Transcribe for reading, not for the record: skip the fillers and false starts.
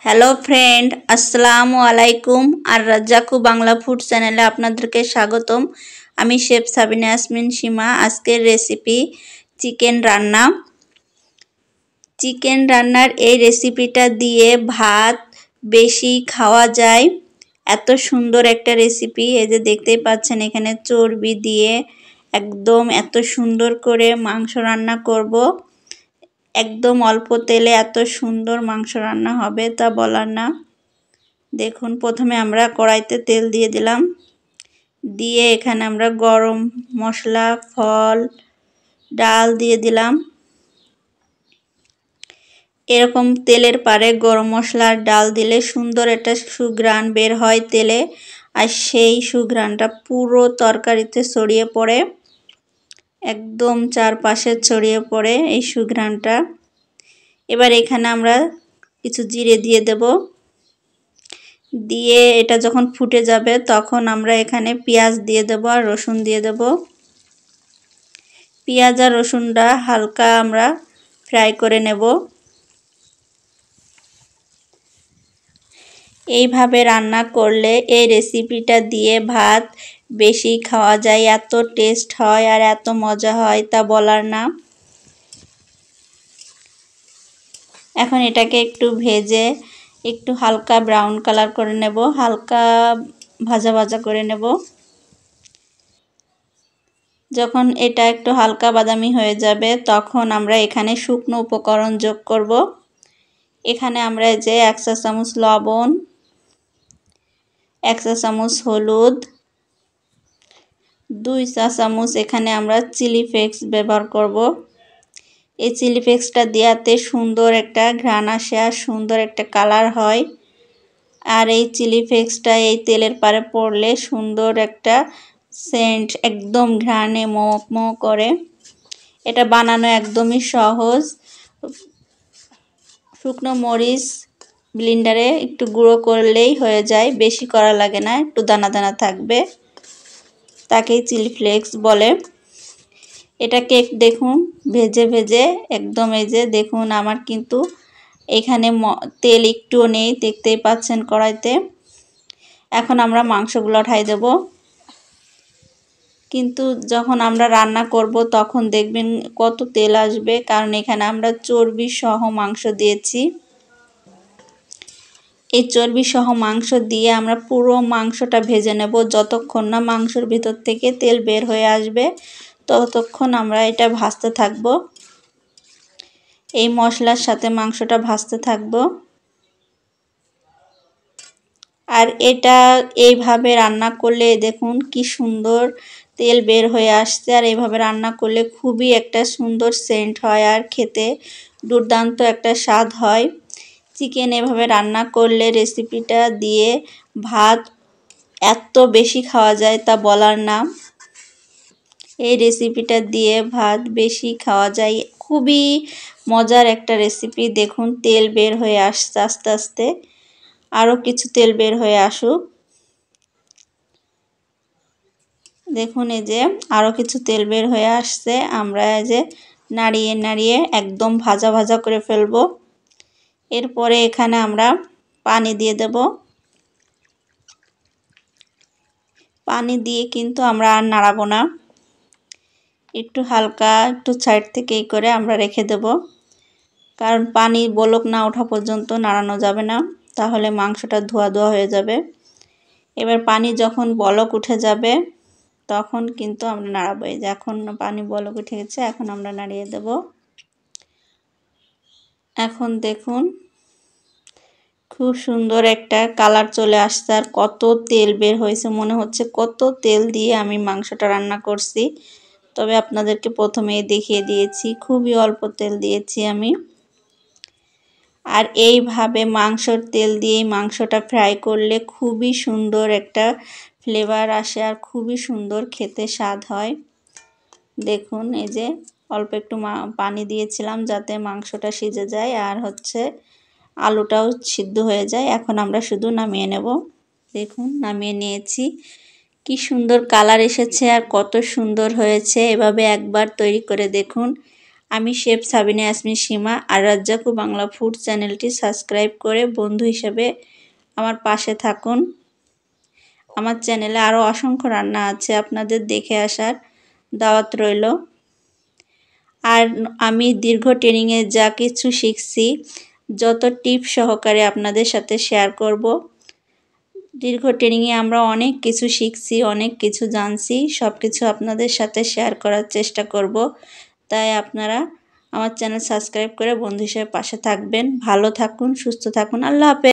Hello friend, আসসালামু আলাইকুম। আর রাজ্জাকু Bangla food চ্যানেলে আপনাদেরকে স্বাগতম। আমি শেফ সাবিনা ইয়াসমিন সীমা। আজকের রেসিপি চিকেন রান্না। চিকেন রান্নার এই রেসিপিটা দিয়ে ভাত বেশি খাওয়া যায়, এত সুন্দর একটা রেসিপি। এই যে দেখতেই পাচ্ছেন এখানে চর্বি দিয়ে একদম এত সুন্দর করে মাংস রান্না করব। একদম অল্প তেলে এত সুন্দর মাংস রান্না হবে তা বলার না। দেখুন, প্রথমে আমরা কড়াইতে তেল দিয়ে দিলাম, দিয়ে এখানে আমরা গরম মশলা, ফল, ডাল দিয়ে দিলাম। এরকম তেলের পারে গরম মশলা আর ডাল দিলে সুন্দর একটা সুঘ্রাণ বের হয় তেলে, আর সেই সুঘ্রাণটা পুরো তরকারিতে ছড়িয়ে পড়ে, একদম চারপাশে ছড়িয়ে পড়ে এই সুঘ্রাণটা। এবার এখানে আমরা কিছু জিরে দিয়ে দেব, দিয়ে এটা যখন ফুটে যাবে তখন আমরা এখানে পেঁয়াজ দিয়ে দেব আর রসুন দিয়ে দেব। পেঁয়াজ আর রসুনটা হালকা আমরা ফ্রাই করে নেব। এইভাবে রান্না করলে এই রেসিপিটা দিয়ে ভাত বেশি খাওয়া যায়, এত টেস্ট হয় আর এত মজা হয় তা বলার না। এখন এটাকে একটু ভেজে একটু হালকা ব্রাউন কালার করে নেব, হালকা ভাজা ভাজা করে নেব। যখন এটা একটু হালকা বাদামি হয়ে যাবে তখন আমরা এখানে শুকনো উপকরণ যোগ করব। এখানে আমরা যে 1 চা চামচ লবণ, 1 চা চামচ হলুদ, 2 চা চামচ এখানে আমরা চিলি ফ্লেক্স ব্যবহার করব। এই চিলি ফ্লেক্সটা দেওয়াতে সুন্দর একটা ঘ্রাণ আসে আর সুন্দর একটা কালার হয়। আর এই চিলি ফ্লেক্সটা এই তেলের পারে পড়লে সুন্দর একটা সেন্ট, একদম ঘ্রাণে মো করে। এটা বানানো একদমই সহজ। শুকনো মরিচ ব্লেন্ডারে একটু গুঁড়ো করলেই হয়ে যায়, বেশি করা লাগে না, একটু দানা দানা থাকবে, তাকেই চিলি ফ্লেক্স বলে। এটাকে দেখুন ভেজে ভেজে একদম, এই যে দেখুন আমার কিন্তু এখানে তেল একটুও নেই, দেখতেই পাচ্ছেন কড়াইতে। এখন আমরা মাংসগুলো উঠাই দেব, কিন্তু যখন আমরা রান্না করব তখন দেখবেন কত তেল আসবে, কারণ এখানে আমরা চর্বি সহ মাংস দিয়েছি। এই চর্বি সহ মাংস দিয়ে আমরা পুরো মাংসটা ভেজে নেব। যতক্ষণ না মাংসের ভিতর থেকে তেল বের হয়ে আসবে ততক্ষণ আমরা এটা ভাজতে থাকব। এই মশলার সাথে মাংসটা ভাজতে থাকব। আর এটা এইভাবে রান্না করলে দেখুন কি সুন্দর তেল বের হয়ে আসছে। আর এইভাবে রান্না করলে খুবই একটা সুন্দর সেন্ট হয় আর খেতে দুর্দান্ত একটা স্বাদ হয়। চিকেন এভাবে রান্না করলে রেসিপিটা দিয়ে ভাত এত বেশি খাওয়া যায় তা বলার না। এই রেসিপিটা দিয়ে ভাত বেশি খাওয়া যায়, খুবই মজার একটা রেসিপি। দেখুন তেল বের হয়ে আসছে আস্তে আস্তে, আরও কিছু তেল বের হয়ে আসুক। দেখুন এই যে আরও কিছু তেল বের হয়ে আসছে, আমরা এই যে নাড়িয়ে নাড়িয়ে একদম ভাজা ভাজা করে ফেলবো। এরপরে এখানে আমরা পানি দিয়ে দেব। পানি দিয়ে কিন্তু আমরা আর নাড়াবো না, একটু হালকা একটু সাইড থেকে এই করে আমরা রেখে দেব, কারণ পানি বলক না ওঠা পর্যন্ত নাড়ানো যাবে না, তাহলে মাংসটা ধোয়া ধোয়া হয়ে যাবে। এবার পানি যখন বলক উঠে যাবে তখন কিন্তু আমরা নাড়াবো। এই যে এখন পানি বলক উঠে গেছে, এখন আমরা নাড়িয়ে দেব। এখন দেখুন খুব সুন্দর একটা কালার চলে আসছে আর কত তেল বের হয়েছে, মনে হচ্ছে কত তেল দিয়ে আমি মাংসটা রান্না করছি। তবে আপনাদেরকে প্রথমেই দেখিয়ে দিয়েছি খুবই অল্প তেল দিয়েছি আমি। আর এইভাবে মাংসর তেল দিয়ে মাংসটা ফ্রাই করলে খুবই সুন্দর একটা ফ্লেভার আসে আর খুবই সুন্দর খেতে স্বাদ হয়। দেখুন এই যে অল্প একটু পানি দিয়েছিলাম যাতে মাংসটা সিজে যায় আর হচ্ছে আলুটাও সিদ্ধ হয়ে যায়। এখন আমরা শুধু নামিয়ে নেব। দেখুন নামিয়ে নিয়েছি, কি সুন্দর কালার এসেছে আর কত সুন্দর হয়েছে। এভাবে একবার তৈরি করে দেখুন, আমি শেফ সাবিনা ইয়াসমিন সীমা আর রাজ্জাকু বাংলা ফুড চ্যানেলটি সাবস্ক্রাইব করে বন্ধু হিসেবে আমার পাশে থাকুন। আমার চ্যানেলে আরও অসংখ্য রান্না আছে, আপনাদের দেখে আসার দাওয়াত রইল। আর আমি দীর্ঘ ট্রেনিংয়ে যা কিছু শিখছি যত টিপস সহকারে আপনাদের সাথে শেয়ার করব। দীর্ঘ ট্রেনিংয়ে আমরা অনেক কিছু শিখছি, অনেক কিছু জানছি, সব কিছু আপনাদের সাথে শেয়ার করার চেষ্টা করব। তাই আপনারা আমার চ্যানেল সাবস্ক্রাইব করে বন্ধু হিসেবে পাশে থাকবেন। ভালো থাকুন, সুস্থ থাকুন। আল্লাহ হাফেজ।